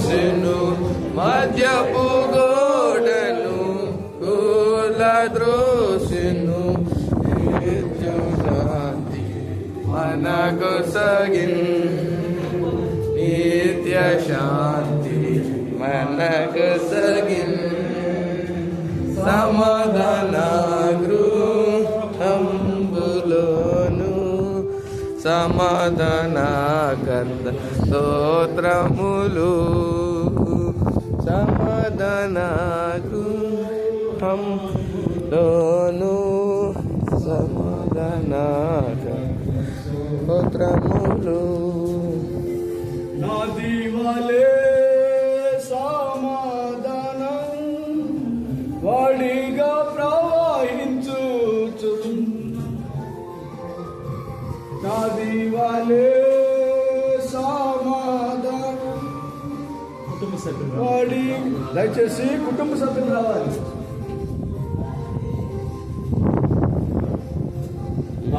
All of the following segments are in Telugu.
ద్రోసిను మద్యపు గోడను కూలద్రోసిను శాంతి మనకు సగిన్ నిత్య శాంతి మనకు సగిన్ సమాధాన గృహంబులోను సమాధానకర్త స్తోత్రములు సమాధాన గృహంలోను సమాధానకర్త స్తోత్రములు నా దీవాలే సమాధానం వాడిగా ప్రవహించుచు నా దీవాలే సమాధానం కుటుంబ సభ్యులు వాడి దయచేసి కుటుంబ సభ్యులు రావాలి.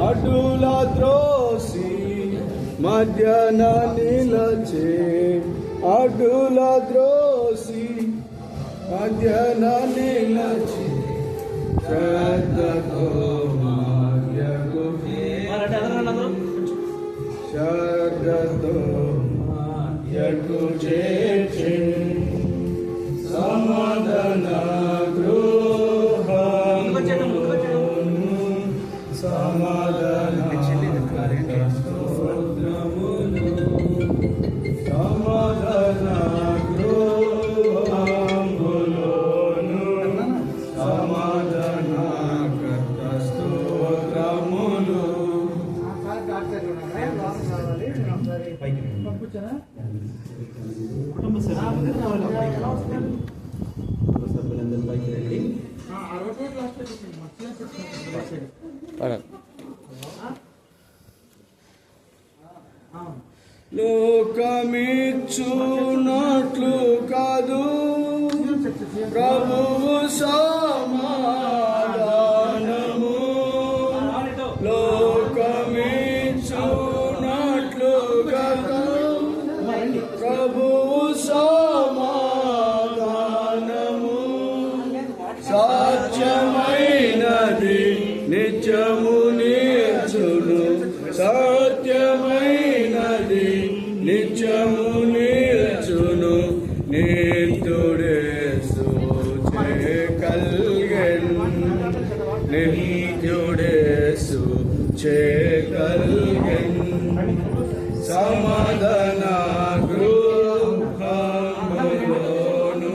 అడ్డుల ద్రోసి మధ్యాహ్న నిలచే అడ్డుల ద్రోసి మధ్యాహ్న నిలచే శ్రద్ధతో శ్రద్ధతో యకు చేర్చి సమాధాన సమాధాన సమాధాన గృహంబులోను సమాధాన కర్త స్తోత్రములు. కుటుంబ సభ్యులందరూ పైకి రండి. లోకమిచ్చునట్లు కాదు ప్రభువు సమాధానము లోకమిచ్చునట్లు కాదు ప్రభువు సమాధానము సత్యమైనది నిత్యము నేర్చును సత్యమైనది నిత్యము నేర్చును నిత్యుడేసు కల్గెన్ నిత్యుడేసు కల్గెన్ సమాధాన గృహంబులోను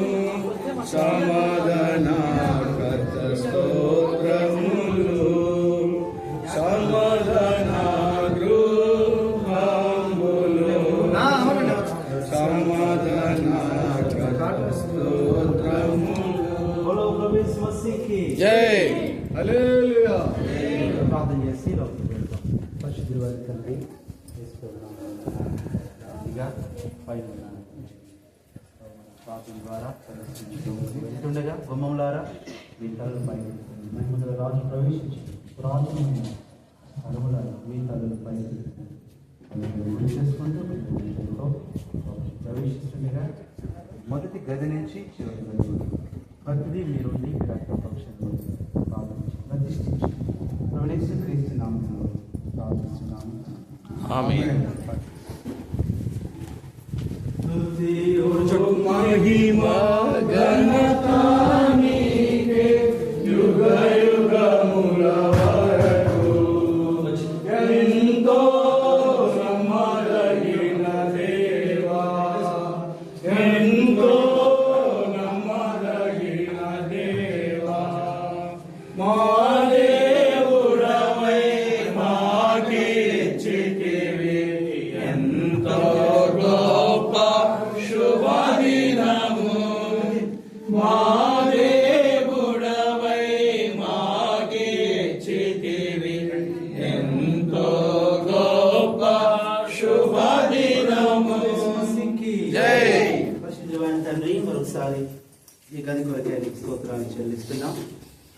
సమాధాన కర్త స్తోత్రములు సమాధాన గృహంబులోను సమాధాన కర్త స్తోత్రములు. జై హల్లెలూయా. ప్రార్థన చేసి పరిశుద్ధుల వారి తండ్రి పైన ప్రార్థన ద్వారా వెళ్తుండగా బొమ్మలారా మీ తలలు పైన మహిమల రాజు ప్రవేశించి పురాతనమైన అడవులను మీ తలలు పైన చేసుకుంటూ ప్రవేశిస్తుండగా మొదటి గది నుంచి చివరి గది ప్రతిదీ మీరుండి మీ రక్త పక్షంలో ప్రార్థించి ప్రతిష్ఠించి ప్రవేశించి క్రీస్తు నామములో ప్రార్థిస్తున్నాము. ఆమేన్. మహిమా ఘనత నీకే యుగ యుగముల వరకు ఎంతో నమ్మదగిన దేవా ఎంతో నమ్మదగిన దేవా మా దేవుడవై మాకిచ్చితివి ఎంతో గొప్ప శుభదినము మా దేవుడవై మాకిచ్చితివి ఎంతో గొప్ప శుభదినము. జై పరిశుద్ధమైన తండ్రి, మరొకసారి ఈ గది కొరకే స్తోత్రాలు చెల్లిస్తున్నాం.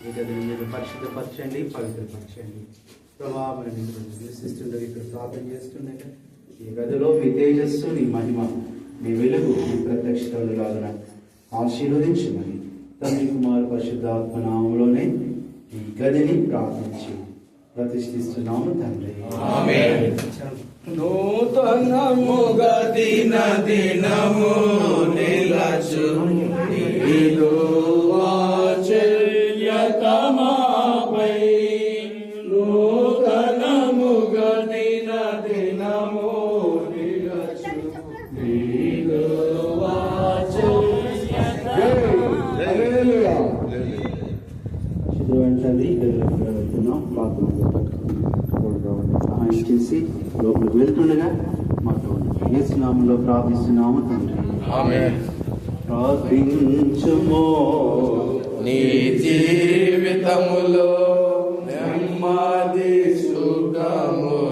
ఈ గదిని మీరు పరిశుద్ధపరచండి, పవిత్రపరచండి. ప్రభావ నివసిస్తుండగా ఇక్కడ ప్రార్థన చేస్తుండగా ఈ గదిలో మీ తేజస్సు నీ మహిమ నీ వెలుగు నీ ప్రత్యక్షతలాగా ఆశీర్వదించమని తండ్రి కుమార పరిశుద్ధాత్మ నామములోనే ఈ గదిని ప్రార్థించి ప్రతిష్ఠిస్తున్నాము తండ్రి. ఆమేన్. నూతనముగా దిన దినము నిలచు నీదు ఆశ్చర్యతమాపై నూతనముగా దిన దినము నిలచు నీదు హల్లెలూయా. శుద్ధమైన తండ్రి గదిలోకి వెళ్తున్నాం. సహాయం చేసి లోపలికి వెళ్తుండగా మాతో యేసు నామములో ప్రార్థిస్తున్నాము తండ్రి. ఆమేన్. ప్రార్థించుమో నీ జీవితములో నెమ్మది సుఖములందేదవు.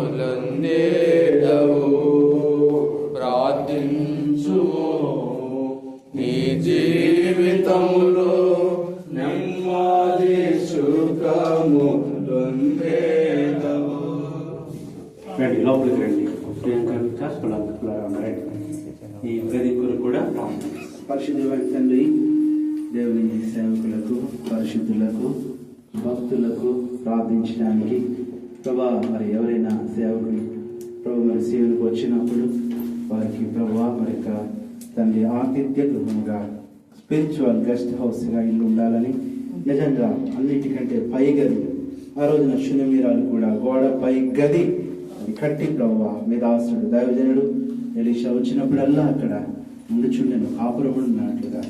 ప్రార్థించుమో నీ జీవితములో నెమ్మది సుఖములందేదవు. రండి లోపలికి రండి. ప్రియాంక ఈ గది కొరకు కూడా పరిశుద్ధమైన తండ్రి దేవుని సేవకులకు పరిశుద్ధులకు భక్తులకు ప్రార్థించడానికి ప్రభా మరి ఎవరైనా సేవకులు ప్రభు మరి సేవలకు వచ్చినప్పుడు వారికి ప్రభా మరి తండ్రి ఆతిథ్య గృహంగా స్పిరిచువల్ గెస్ట్ హౌస్గా ఇల్లు ఉండాలని నిజంగా అన్నిటికంటే పై గది ఆ రోజున శూన్యమీరాలు కూడా గోడ పై గది అది కట్టి ప్రభు మేధాసుడు దైవజనుడు ఎలీషా వచ్చినప్పుడల్లా అక్కడ ఉండుచుండెను కాపురమున్నట్లుగా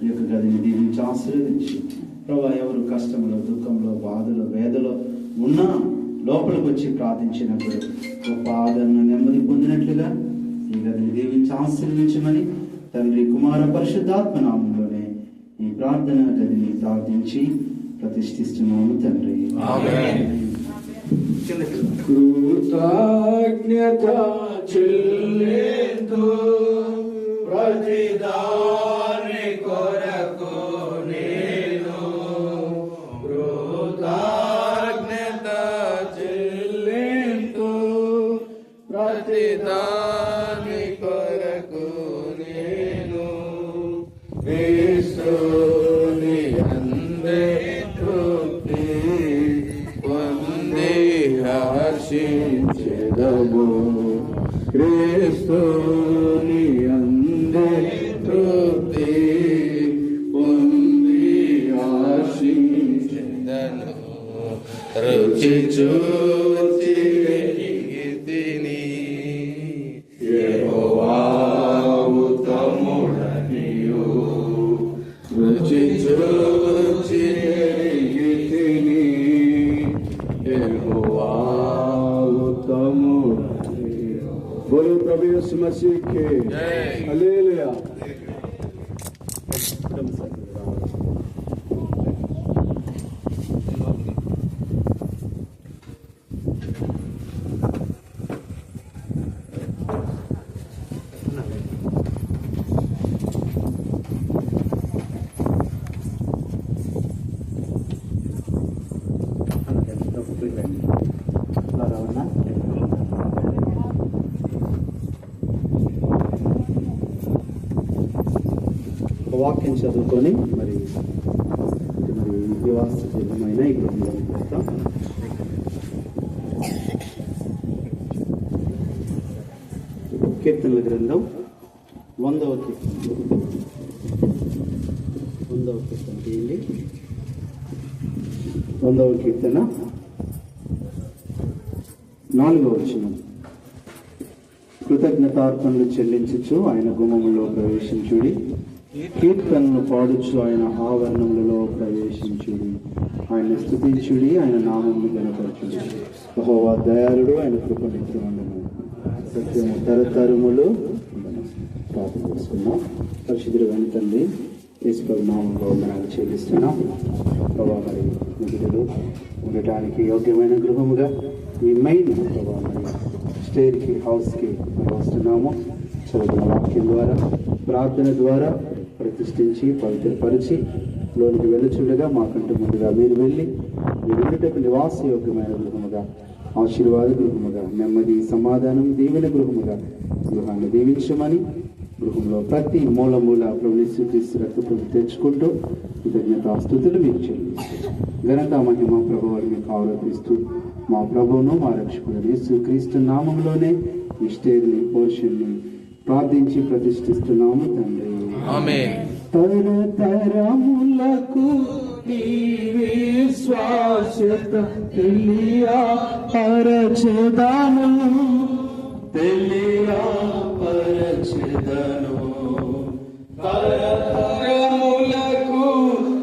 ఈ యొక్క గదిని దీవించి ఆశీర్వదించి ప్రభా ఎవరు కష్టంలో దుఃఖంలో బాధలో వేదలో ఉన్నా లోపలికి వచ్చి ప్రార్థించినప్పుడు గొప్ప ఆదరణ నెమ్మది పొందినట్లుగా ఈ గదిని దీవించి ఆశీర్వదించమని తండ్రి కుమార పరిశుద్ధాత్మ నామంలోనే ఈ ప్రార్థన గదిని ప్రార్థించి ప్రతిష్ఠిస్తున్నాము తండ్రి. ఆమేన్. కృతజ్ఞత చెల్లింతు ప్రతిదాని కొరకు నేను కృతజ్ఞత చెల్లింతు ప్రతిదాని కొరకు నేను క్రీస్తుని అందే తృప్తి పొంది హర్షించెదము. క్రీస్తుని అందే తృప్తి పొంది హర్షించెదను. రుచి చూచి తిని యెహోవా ఉత్తముడనియు. రుచి చూచి తిని యెహోవా ఉత్తముడనియు. बोलो प्रभु यीशु मसीह के हालेलुया. వాక్యం చదువుకొని మరి వివాస సిద్ధమైన ఈ గృహంలోకి వస్తాం. కీర్తనల గ్రంథం 100వ కీర్తన తీయండి. 100వ కీర్తన 4వ వచనం. కృతజ్ఞతార్పణలు చెల్లించుచు ఆయన గుమ్మములో ప్రవేశించుడి, కీర్తనలు పాడుచు ఆయన ఆవరణములలో ప్రవేశించుడి, ఆయన స్తుతించుడి, ఆయన నామమును గణపరచుడి. యెహోవా దయాళుడు, ఆయన కృప నిత్యముండును, సత్యము తరతరములు. ప్రార్థన చేసుకున్నాం. పరిశుద్ధుడు తండ్రి యేసు నామంలో వందనాలు చెల్లిస్తున్నాం. ప్రభా మరి నిధులు ఉండటానికి యోగ్యమైన గృహముగా ఈ మెయిన్ ప్రభా మరి స్టేర్కి హౌస్కి వస్తున్నాము. చదువుకున్న వాక్యం ద్వారా ప్రార్థన ద్వారా ప్రతిష్ఠించి పవిత్రపరిచి లోనికి వెళ్ళుచుండగా మాకంటూ ముందుగా మీరు వెళ్ళి మీరు ఉండటకు నివాస యోగ్యమైన గృహముగా, ఆశీర్వాద గృహముగా, నెమ్మది సమాధానం దీవెన గృహముగా గృహాన్ని దీవించమని గృహంలో ప్రతి మూల ప్రభుని యేసుక్రీస్తు రక్తపు తెచ్చుకుంటూ కృతజ్ఞతాస్తుతులు మీకు చెల్లిస్తూ ఘనత మహిమ ప్రభువులు మీకు ఆరోపిస్తూ మా ప్రభువును మా రక్షకుడు యేసుక్రీస్తు నామంలోనే ఈ స్టేజ్ని పోర్షన్ని ప్రార్థించి ప్రతిష్ఠిస్తున్నాము తండ్రి. ఆమేన్. తరతరములకు నీవే శ్వాసత తెలియపరచెదను తరతరములకు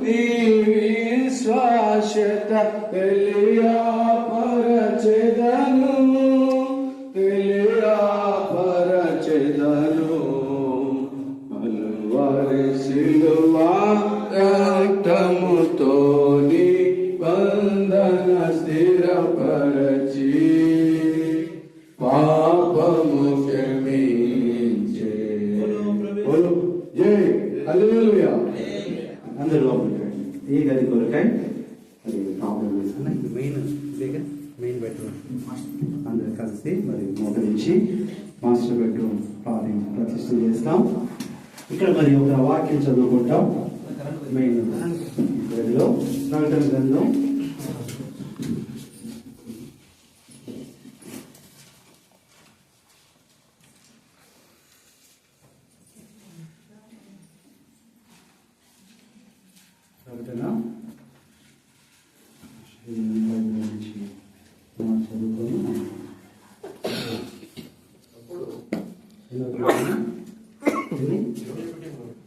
నీవే శ్వాసత తెలియపరచెదను అలువారి సిలువా రక్తముతోని బంధన స్థిరపరచి పాపము క్షమించే. జై హల్లెలూయా. అందరూ ఈ గది కొరకై అది ప్రాబ్లం మెయిన్ బెడ్రూమ్ అందరు కలిసి మరి మోకరించి మాస్టర్ బెడ్రూమ్ ప్రతిష్ఠ చేస్తాం. ఇక్కడ మరి ఒక వాక్యం చదువుకుంటాం. మెయిన్ గదిలో ప్రకటన గ్రంథం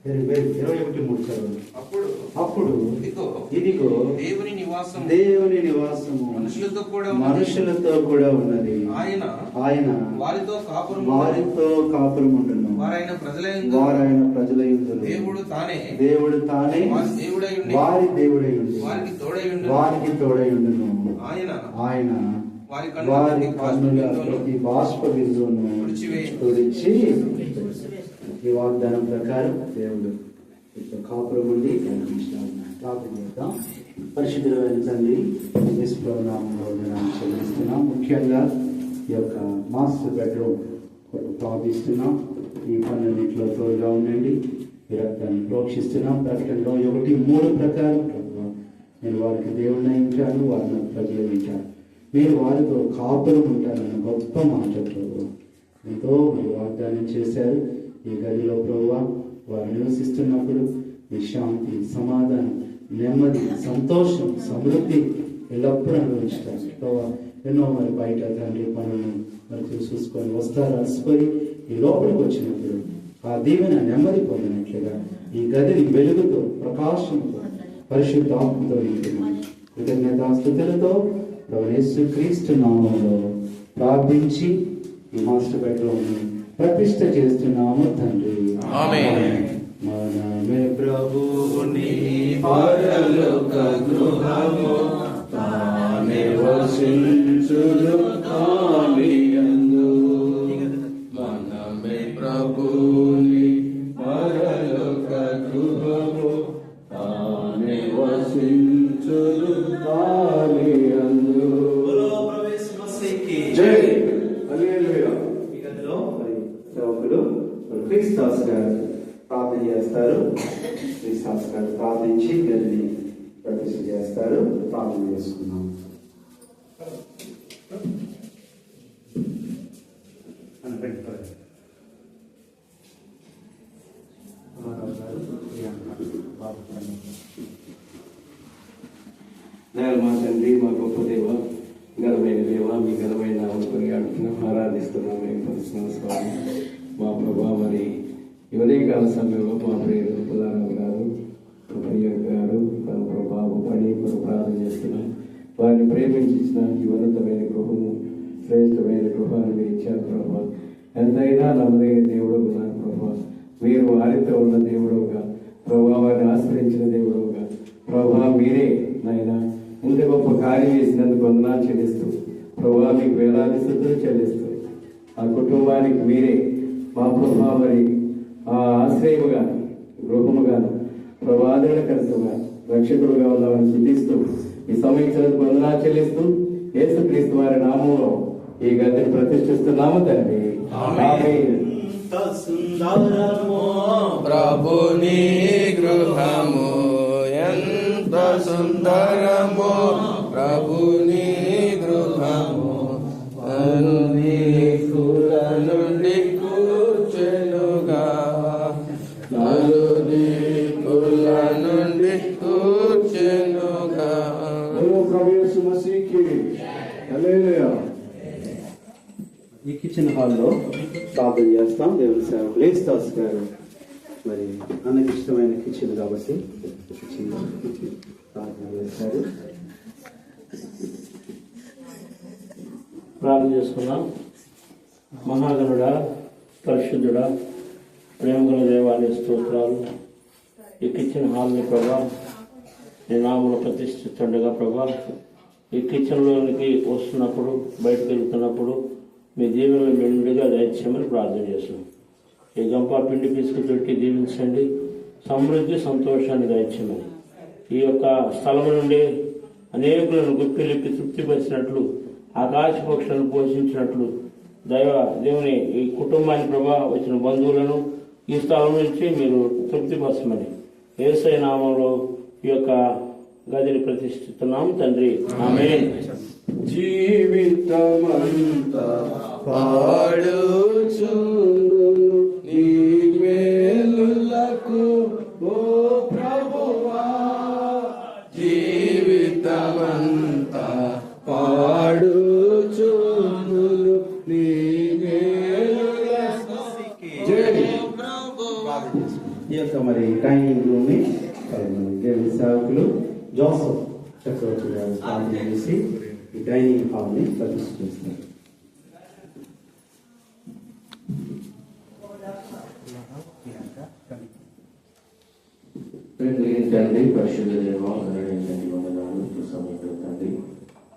21:3 అప్పుడు ఇదిగో దేవుని నివాసము మనుషులతో కూడా ఉన్నది. ఆయన వారితో కాపురముండును. వారైన ప్రజల యందు దేవుడు తానే వారి దేవుడై ఉండి వారికి తోడై ఉండును. ఆయన వారి కన్నుల ప్రతి బాష్ప బిందువును తుడిచి ఈ వాగ్దానం ప్రకారం దేవుడు కాపురం ఉండి ప్రార్థన చేద్దాం. పరిశుద్ధులైన తండ్రి యేసు నామములో చెల్లిస్తున్నాం. ముఖ్యంగా ఈ యొక్క మాస్టర్ బెడ్రూమ్ ప్రార్థిస్తున్నాం. ఈ పనులన్నింటిలో తోడుగా ఉండండి. ఈ రక్తాన్ని ప్రోక్షిస్తున్నాం. ప్రకటనలో 1:3 ప్రకారం నేను వారికి దేవుడిని ఇచ్చాను, వారిని ప్రజలు ఇచ్చాను, మీరు వారితో కాపురం ఉంటారన్న గొప్ప మాట ప్రభు ఎంతో మీరు వాగ్దానం చేశారు. ఈ గదిలో ప్రభు వారు నివసిస్తున్నప్పుడు ఈ శాంతి, సమాధానం, నెమ్మది, సంతోషం, సమృద్ధి ఎల్లప్పుడూ అనుభవించుతారు ప్రభు. ఎన్నో మరి బయట తండ్రి పనులను మరి చూసుకొని వస్తారు, అలసిపోయి ఈ లోపలికి వచ్చినప్పుడు ఆ దీవెన నెమ్మది పొందినట్లుగా ఈ గదిని వెలుగుతో, ప్రకాశంతో, పరిశుద్ధ ఆత్మతో నింపుతున్నాను. కృతజ్ఞతాస్తుతులతో యేసుక్రీస్తు నామములో ప్రార్థించి ఈ మాస్టర్ బెడ్రూమ్ ప్రతిష్ఠ చేస్తున్నాము తండ్రి. ఆమేన్. మనమే ప్రభువుని పరలోక గృహము తానే వసించును ఆలియందు. మనమే ప్రభుని పరలోక గృహము తానే వసించును ఆలియందు. జై హల్లెలూయా. ఈ గదిలో మరి సేవకులు క్రీస్తాస్ గారు ప్రార్థన చేస్తారు. క్రీస్తాస్ గారు ప్రార్థించి గదిని ప్రతిష్ఠ చేస్తారు. ప్రార్థన చేసుకున్నాం. మా తండ్రి, మా గొప్ప దేవ, ఘనమైన దేవ, మీ ఘనమైన నామముని ఆడుతున్నాం, ఆరాధిస్తున్నాం. మేము పరిశుద్ధ స్వామి మా ప్రభా. మరి ఉదయకాల సమయంలో మా ప్రియులు పుల్లారావు గారు, ప్రియుడు గారు తన ప్రభావ పని మనం ప్రార్థన చేస్తున్నాం. వారిని ప్రేమించిన ఈ ఉన్నతమైన గృహము, శ్రేష్టమైన గృహాన్ని మీరు ఇచ్చారు ప్రభా. ఎంతైనా నమ్మదగిన దేవుడు ఉన్నారు ప్రభా. మీరు వారితో ఉన్న దేవుడుగా ప్రభా, వారిని ఆశ్రయించిన దేవుడుగా ప్రభా, మీరే నాయన ఇంత గొప్ప కార్యం చేసినందుకు వందనాలు చెల్లిస్తూ ప్రభా, మీకు వేలాది స్తుతులు చెల్లిస్తూ ఆ కుటుంబానికి మీరే మా ప్రభా మరి ఆ ఆశ్రయముగా, గృహముగాను, ప్రభాదరణకర్తగా, రక్షకుడుగా ఉన్నామని స్తుతిస్తూ ఈ సమీక్షలకు వందనాలు చెల్లిస్తూ యేసుక్రీస్తు వారి నామంలో ఈ గదిని ప్రతిష్ఠిస్తున్నాము తండ్రి. ఆమేన్. ఎంత సుందరమో ప్రభుని గృహము ఎంత సుందరమో ప్రభుని గృహము అన్ని కుల నుండి కూర్చెనుగా నలుని కుల నుండి కూర్చెనుగా. ప్రభు యేసు మసీహ్కి హల్లెలూయా. ఈ కిచెన్ హాల్లో ప్రార్థన చేస్తాం. దేవుని సేవకులు యేసుదాస్ గారు మరి అన్నకి ఇష్టమైన కిచెన్ కాబట్టి కిచెన్ ప్రార్థన చేస్తారు. ప్రార్థన చేసుకున్నాం. మహాగణుడా, పరిశుద్ధుడా, ప్రేమగల దేవాలయ స్తోత్రాలు. ఈ కిచెన్ హాల్ని ప్రభా నీ నామమును ప్రతిష్ఠిస్తుండగా ప్రభా ఈ కిచెన్లోనికి వస్తున్నప్పుడు బయటకు వెళ్తున్నప్పుడు మీ దీవెనలు మెండుగా దయచేయమని ప్రార్థన చేస్తున్నాం. ఈ గంప పిండి పిసుకు పెట్టి దీవించండి, సమృద్ధి సంతోషాన్ని దయచేయమని. ఈ యొక్క స్థలం నుండి అనేకులను గుప్పిలిప్పి తృప్తిపరిచినట్లు, ఆకాశ పక్షులను పోషించినట్లు దేవుని ఈ కుటుంబాన్ని ప్రభా వచ్చిన బంధువులను ఈ స్థలం నుంచి మీరు తృప్తిపరచమని యేసయ్య నామంలో ఈ యొక్క గదిని ప్రతిష్ఠిస్తున్నాం తండ్రి, ఆమేన్. జీవితమంతా పాడుచుందును నీ మేలులకు ఓ ప్రభువా, జీవితమంతా పాడుచుందును నీ మేలులకు. ఈ యొక్క మరి డైనింగ్ రూమ్ ని దేవుని సేవకులు జోసఫ్ చక్రవర్తి గారు ప్రార్థన చేసి ఈ డైనింగ్ హాల్ ని ప్రతిష్ఠిస్తారు. తండ్రి, పరిశుద్ధ దేవా, తండ్రి వందనాలు. సమయంలో తండ్రి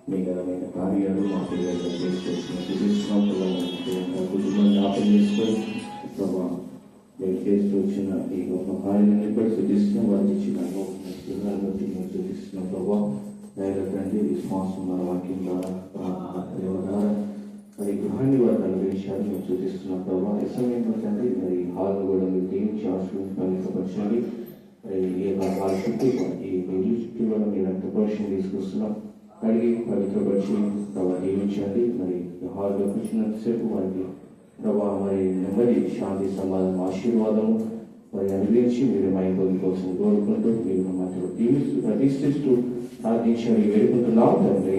మీ ఘనమైన కార్యాలు మా పిల్లలు చేసుకొచ్చిన కుటుంబం జ్ఞాపకం చేసుకొని ప్రభా మీరు చేసుకొచ్చిన ఈ గొప్ప కార్యాన్ని బట్టి శుద్ధిస్తున్నాం. వారికి ఇచ్చిన బట్టి మేము శుద్ధిస్తున్నాం ప్రభా. దయగా తండ్రి విశ్వాసం మన వాక్యం ద్వారా ప్రేమ ద్వారా మరి గృహాన్ని వారు అనుగ్రహించాలని మేము శుద్ధిస్తున్నాం ప్రభా. ఈ సమయంలో తండ్రి మరి హాల్ కూడా మీరు దీవించి ఆశ్రయించండి. మరి ఈ హాల్ చుట్టూ ఈ రోజు చుట్టూ కూడా మీరు రక్తపరిశీలన తీసుకొస్తున్నాం. అడిగి పవిత్రపరిచి ప్రభావ దీవించండి. మరి హాల్లో కూర్చున్నంతసేపు వారికి ప్రభావ మరి నెమ్మది, శాంతి, సమాధానం, ఆశీర్వాదము మరి అనుగ్రహించి మీరు మా ఇంటి కోసం కోరుకుంటూ మీరు మాతో ప్రతిష్ఠిస్తూ ప్రార్థించండి వేడుకుంటున్నాం తండ్రి,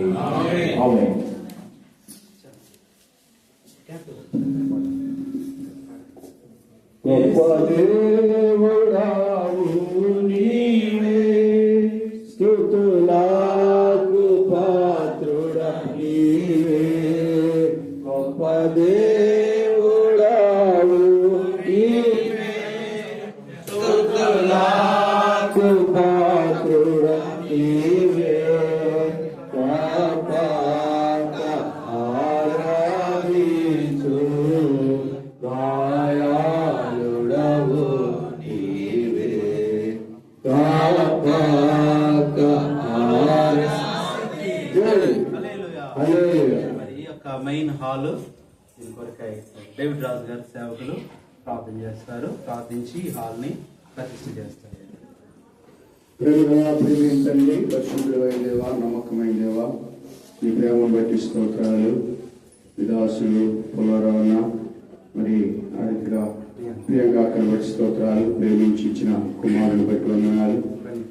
ఆమేన్. గొప్ప దేవుడావు నీవే, స్తుతులకు పాత్రుడా నీవే. గొప్ప దేవుడావు నీవే, స్తుతులకు పాత్రుడా నీవే. ఆరాధించు దయాళుడవు నీవే. మరి ఈ యొక్క మెయిన్ హాల్ దీని కొరకై డేవిడ్ రాజు గారి సేవకులు ప్రార్థన చేస్తారు. ప్రార్థించి ఈ హాల్ ని ప్రతిష్ఠ చేస్తారు. ప్రేమించండి. పరిశుద్ధుడైన దేవా, నమ్మకమైన దేవా, నీ ప్రేమను బట్టి స్తోత్రాలు. విదాసులు పులరావణ మరి ఆ రీతిగా ప్రియంగా కనబడి స్తోత్రాలు. ప్రేమించి ఇచ్చిన కుమారుని బట్టి వందనాలు,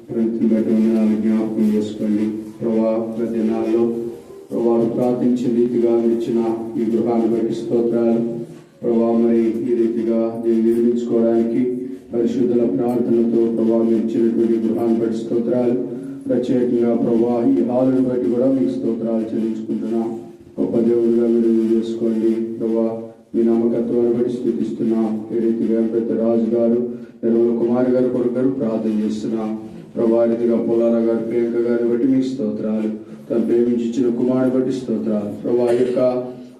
ప్రవృత్తిని బట్టి వందనాలు జ్ఞాపకం చేసుకోండి ప్రభా. దినాల్లో ప్రభావం ప్రార్థించిన రీతిగా ఇచ్చిన ఈ గృహాన్ని బట్టి స్తోత్రాలు ప్రభా. మరి ఈ రీతిగా దీన్ని నిర్మించుకోవడానికి పరిశుద్ధుల ప్రార్థనతో ప్రభావం ఇచ్చినటువంటి గృహాన్ని బట్టి స్తోత్రాలు. ప్రత్యేకంగా ప్రభా ఈ హాలుని బట్టి కూడా మీకు స్తోత్రాలు చెల్లించుకుంటున్నా. గొప్ప దేవుడిగా మీరు చేసుకోండి ప్రభా. మీ నమ్మకత్వాన్ని బట్టి స్థుతిస్తున్నాం. ఏ రీతిగా పెద్ద రాజు గారు, నిర్మల కుమార్ గారు కొడుకు ప్రార్థన చేస్తున్నాం ప్రభా. రీతిగా పొలాల గారు, ప్రియాంక గారిని బట్టి మీ స్తోత్రాలు. తను ప్రేమించి ఇచ్చిన కుమారుని బట్టి స్తోత్రాలు ప్రభా. యొక్క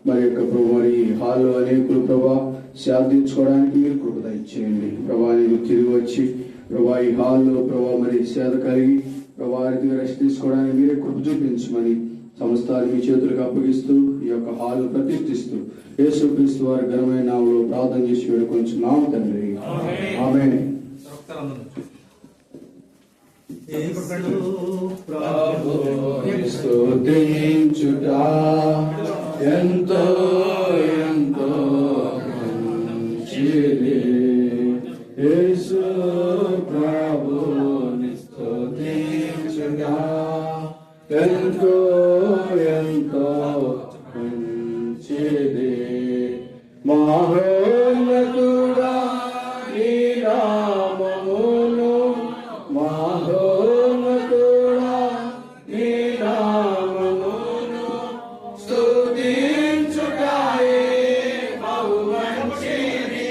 మరి యొక్క ప్రభు మరి హాల్లో అనేకులు ప్రభా శాంతించుకోవడానికి మీరు కృప ఇచ్చేయండి ప్రభా. నీకు తిరిగి వచ్చి ప్రభా ఈ హాల్లో ప్రభా మరి సేద కలిగి ప్రభా రీతిగా రెస్ట్ తీసుకోవడానికి మీరే కృప చూపించమని సమస్తాన్ని మీ చేతులకు అప్పగిస్తూ ఈ యొక్క హాల్ ప్రతిష్ఠిస్తూ యేసుక్రీస్తు వారి ఘనమైన నామములో ప్రార్థన చేసి వేడుకొంచున్నాం తండ్రి. ఆమేన్. ప్రభువుని స్తుతించుట ఎంతో ఎంతో మంచిది. యేసు ప్రభువుని స్తుతించుట ఎంతో ఎంతో మంచిది. మహోన్నతుడా నీ నామమును, మహోన్నతుడా నీ నామమును స్తుతించుటయే బహు మంచిది.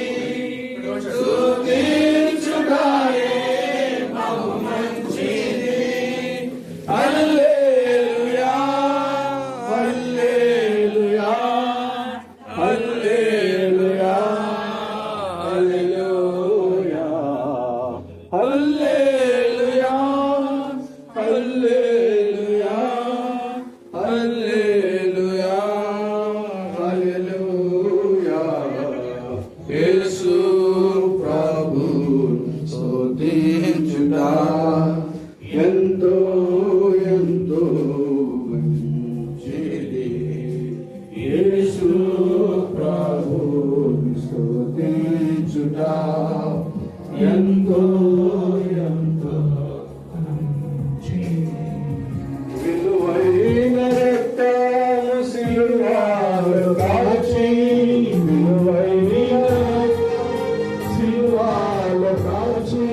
స్తుతించుటయే బహు మంచిది. హల్లెలూయా హల్లెలూయా హల్లెలూయా హల్లెలూయా హల్లెలూయా హల్లెలూయా హల్లెలూయా హల్లెలూయా. యేసు ప్రభు స్తుతించుట ఎంతో ఎంతో మంచిది. యేసు ప్రభు స్తుతించుట ఎంతో ఎంతో మంచిది. విలువైన రక్తము సిలువలో కాచి, విలువైన సిలువలో కాచి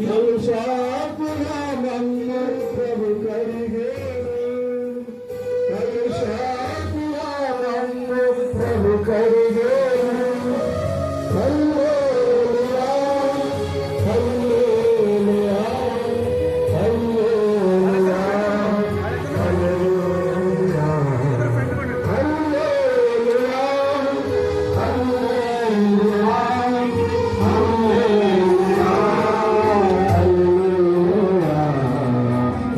కలుషాపుగా నన్ను ప్రభు కడిగేను. కలుషాపుగా నన్ను ప్రభు కడిగేను. హల్లెలూయా హల్లెలూయా హల్లెలూయా హల్లెలూయా హల్లెలూయా హల్లెలూయా హల్లెలూయా హల్లెలూయా.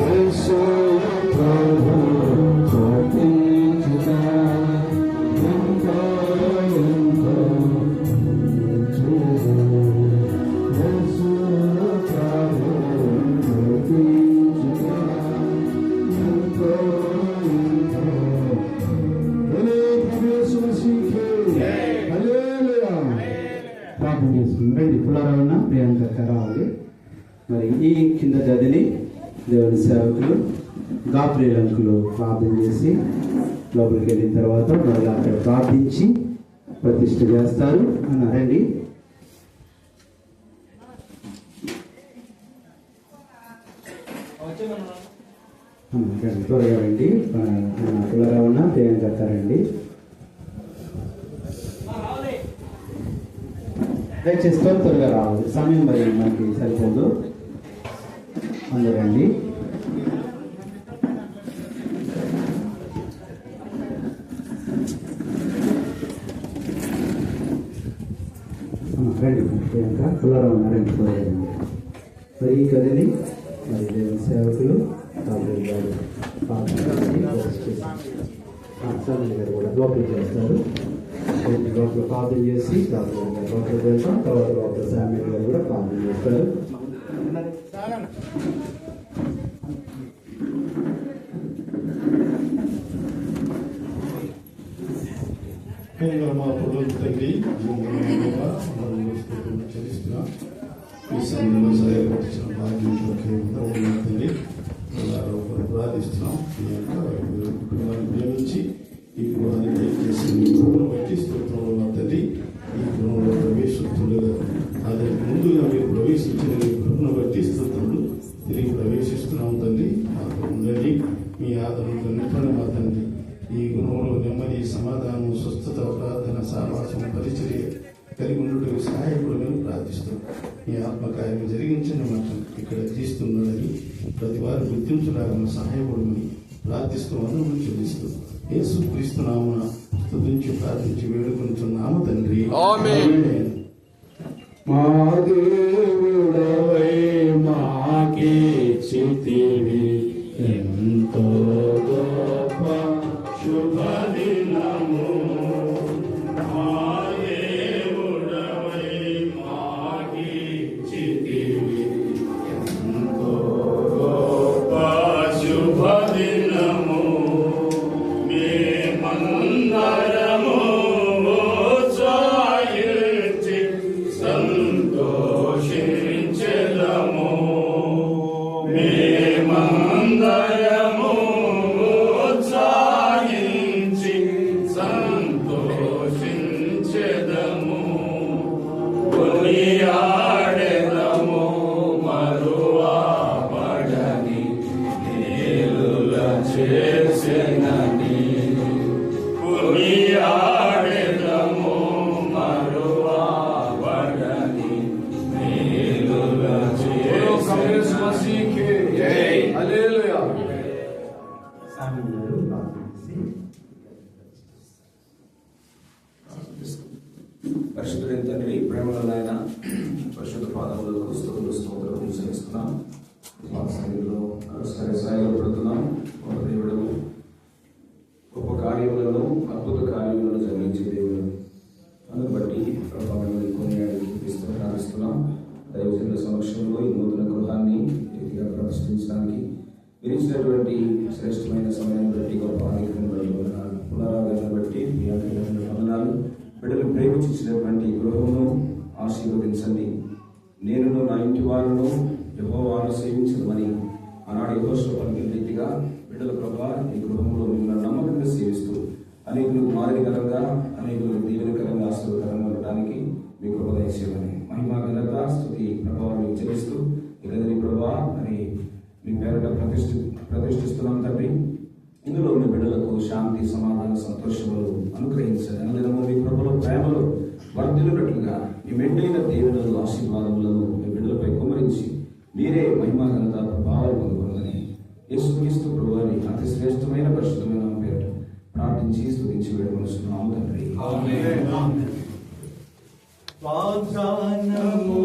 యేసు ప్రభు స్తుతించుట ఎంతో ఎంతో మంచిది. యేసు ప్రభు స్తుతించుట ఎంతో ఎంతో. ప్రార్థన చేసుకుంటే పులారావున్న ప్రియాంక రావాలి. మరి ఈ కింద గదిని దేవుని సేవకులు గాబ్రియల్ అంకులు ప్రార్థన చేసి లోపలికి వెళ్ళిన తర్వాత మరలా అక్కడ ప్రార్థించి ప్రతిష్ఠ చేస్తారు అన్నారండి. త్వరగా రండి. పులారావున్న ప్రియాంక రండి. దయచేసి త్వరగా రావాలి, సమయం మరి మనకి సరిపోదు. అందరూ రండి. రండి ప్రియాంక పులారావు రండి. త్వరగా రండి. మరి ఈ కదిని మరి దేవుని సేవకులు గాబ్రియల్ గారు సామాన్య గారు కూడా లోపలికి చేస్తారు. లోపల ప్రార్థన చేసి లోపలికి వెళ్తాం. తర్వాత లోపల సామాన్య గారు కూడా ప్రార్థన చేస్తారు. మా పొలం తండ్రి చరిస్తున్నాం. ఈ సమయంలో సహాయపరిచిన భాగ్యం తండ్రి ప్రార్థిస్తున్నాం. ఈ యొక్క కుటుంబాన్ని ప్రేమించి ఈ గృహాన్ని చేసి మీ గృహను బట్టి స్తోత్రంలో తండ్రి ఈ గృహంలో ప్రవేశిస్తుండగా దానికి ముందుగా మీరు ప్రవేశించిన మీ గృహను బట్టి స్తోత్రములు తిరిగి ప్రవేశిస్తున్నాం తండ్రి. మాకు ఉండండి, మీ ఆదరణతో నింపండి మా తండ్రి. ఈ గృహంలో నెమ్మది, సమాధానం, స్వస్థత, ప్రార్థన, సావాసం, పరిచర్య కలిగి ఉండటం సహాయపడమని ప్రార్థిస్తూ మీ ఆత్మకార్యం జరిగించండి. మాత్రం ఇక్కడ తీస్తున్నాడని ప్రతి వారు గుర్తించడానికి సహాయపడమని ప్రార్థిస్తూ వందనములు చెల్లిస్తూ యేసు క్రీస్తు నామమున స్తుతించి ప్రార్థించి వేడుకొనుచున్నాము తండ్రి. ఆమేన్. మా దేవుడవై మాకిచ్చితివి ఎంతో గొప్ప చేస్తున్నాం. మా సన్నిధిలో సాయపడుతున్నాం. ఒక దేవుడు గొప్ప కార్యములను, అద్భుత కార్యములను జరిగించే దేవుడు. అందును బట్టి ప్రభావాన్ని కొనియాడిస్తూ ప్రార్థిస్తున్నాం. దైవజనుల సమక్షంలో ఈ నూతన గృహాన్ని రీతిగా ప్రదర్శించడానికి విధించినటువంటి శ్రేష్టమైన సమయాన్ని బట్టి గొప్ప పునరాగమనాన్ని బట్టి మీ అందరికీ వందనాలు. బిడ్డలు ప్రేమించినటువంటి గృహమును ఆశీర్వదించండి. నేను నా ఇంటి వారును యెహోవాను సేవించమని ఆనాడు యెహోషువ పలికిన రీతిగా బిడ్డల ప్రభా ఈ గృహంలో మిమ్మల్ని నమ్మకంగా సేవిస్తూ అనేకులకు మాదిరికరంగా, అనేకులకు దీవెనకరంగా, ఆశీర్వకరంగా ఉండడానికి మీ కృప దయచేయమని మహిమ, ఘనత, స్తుతి, ప్రభావం మీకు చెల్లిస్తూ ఇకని ప్రభా మరి మీ పేరట ప్రతిష్ఠిస్తున్నాం తండ్రి. ఇందులో మీ బిడ్డలకు శాంతి, సమాధాన, సంతోషములు అనుగ్రహించండి. అనుదినము మీ కృపలో, ప్రేమలో వర్ధిల్లునట్లుగా మీ మెండైన దీవెనలు, ఆశీర్వాదములను మీ బిడ్డలపై కుమ్మరించి మీరే మహిమ, ఘనత, ప్రభావాలు పొందుకోవాలని యేసుక్రీస్తు ప్రభువారి అతి శ్రేష్టమైన పరిశుద్ధమైన పేరు ప్రార్థించి స్తుతించి వేడుకొనుచున్నాము తండ్రి. వాగ్దానము